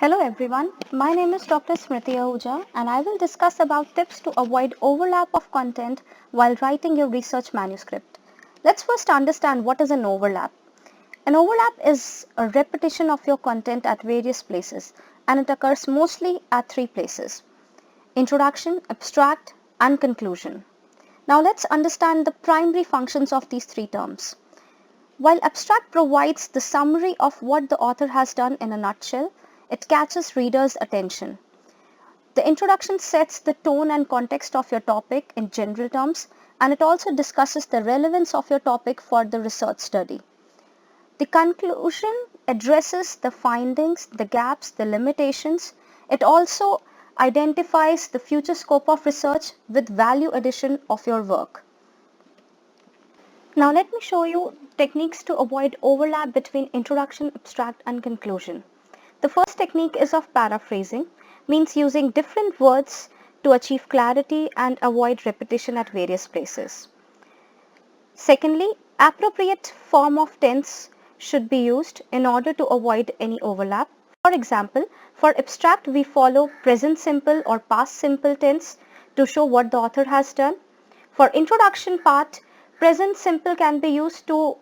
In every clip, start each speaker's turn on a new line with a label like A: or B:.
A: Hello everyone, my name is Dr. Smriti Ahuja and I will discuss about tips to avoid overlap of content while writing your research manuscript. Let's first understand what is an overlap. An overlap is a repetition of your content at various places and it occurs mostly at three places: introduction, abstract and conclusion. Now let's understand the primary functions of these three terms. While abstract provides the summary of what the author has done in a nutshell, it catches readers' attention. The introduction sets the tone and context of your topic in general terms, and it also discusses the relevance of your topic for the research study. The conclusion addresses the findings, the gaps, the limitations. It also identifies the future scope of research with value addition of your work. Now let me show you techniques to avoid overlap between introduction, abstract and conclusion. The first technique is of paraphrasing, means using different words to achieve clarity and avoid repetition at various places. Secondly, appropriate form of tense should be used in order to avoid any overlap. For example, for abstract we follow present simple or past simple tense to show what the author has done. For introduction part, present simple can be used to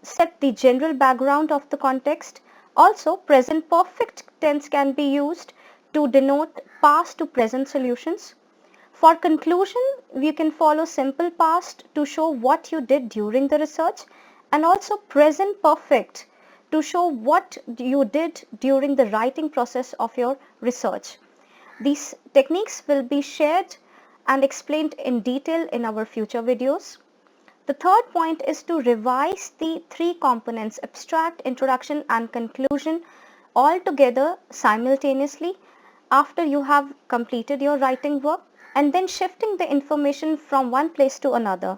A: set the general background of the context. Also, present perfect tense can be used to denote past to present solutions. For conclusion, we can follow simple past to show what you did during the research, and also present perfect to show what you did during the writing process of your research. These techniques will be shared and explained in detail in our future videos. The third point is to revise the three components: abstract, introduction and conclusion all together simultaneously after you have completed your writing work, and then shifting the information from one place to another.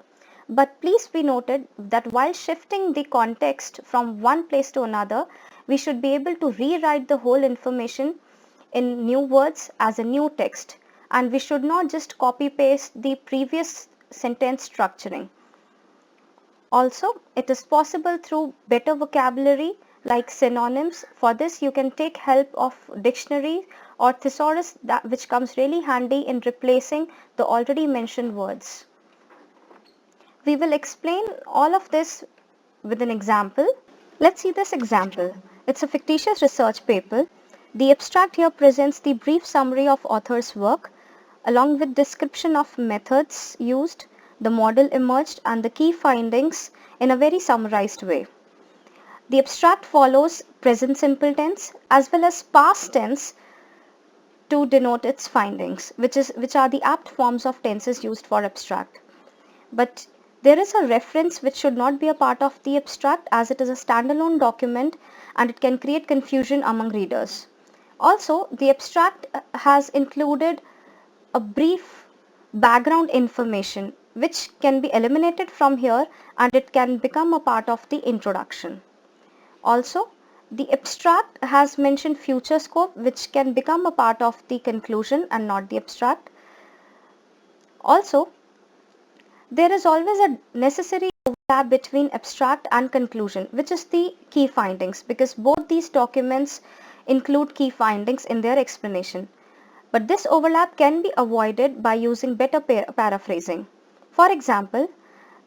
A: But please be noted that while shifting the context from one place to another, we should be able to rewrite the whole information in new words as a new text, and we should not just copy paste the previous sentence structuring. Also, it is possible through better vocabulary like synonyms. For this, you can take help of dictionary or thesaurus, which comes really handy in replacing the already mentioned words. We will explain all of this with an example. Let's see this example. It's a fictitious research paper. The abstract here presents the brief summary of author's work along with description of methods used, the model emerged and the key findings in a very summarized way. The abstract follows present simple tense as well as past tense to denote its findings, which are the apt forms of tenses used for abstract. But there is a reference which should not be a part of the abstract as it is a standalone document and it can create confusion among readers. Also, the abstract has included a brief background information which can be eliminated from here and it can become a part of the introduction. Also, the abstract has mentioned future scope which can become a part of the conclusion and not the abstract. Also, there is always a necessary overlap between abstract and conclusion, which is the key findings, because both these documents include key findings in their explanation. But this overlap can be avoided by using better paraphrasing. For example,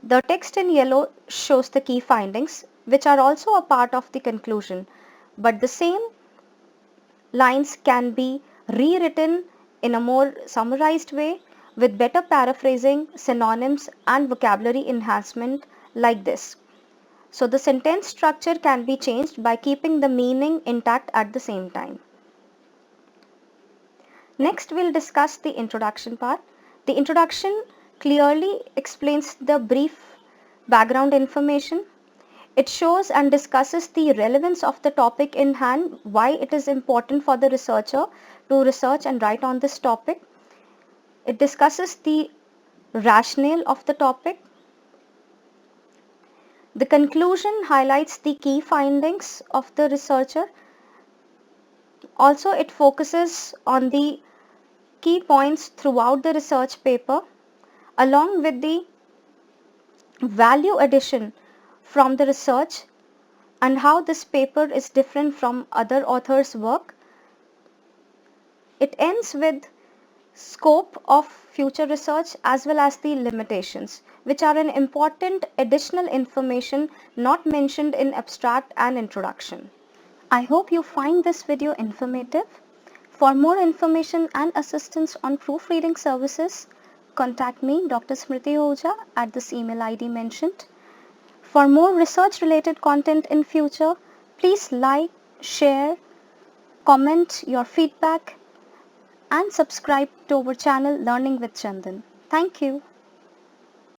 A: the text in yellow shows the key findings, which are also a part of the conclusion, but the same lines can be rewritten in a more summarized way with better paraphrasing, synonyms and vocabulary enhancement like this. So the sentence structure can be changed by keeping the meaning intact at the same time. Next, we'll discuss the introduction part. The introduction clearly explains the brief background information. It shows and discusses the relevance of the topic in hand, why it is important for the researcher to research and write on this topic. It discusses the rationale of the topic. The conclusion highlights the key findings of the researcher. Also, it focuses on the key points throughout the research paper along with the value addition from the research and how this paper is different from other authors' work. It ends with scope of future research as well as the limitations, which are an important additional information not mentioned in abstract and introduction. I hope you find this video informative. For more information and assistance on proofreading services, contact me, Dr. Smriti Ahuja, at this email ID mentioned. For more research related content in future, please like, share, comment your feedback and subscribe to our channel Learning with Chandan. Thank you.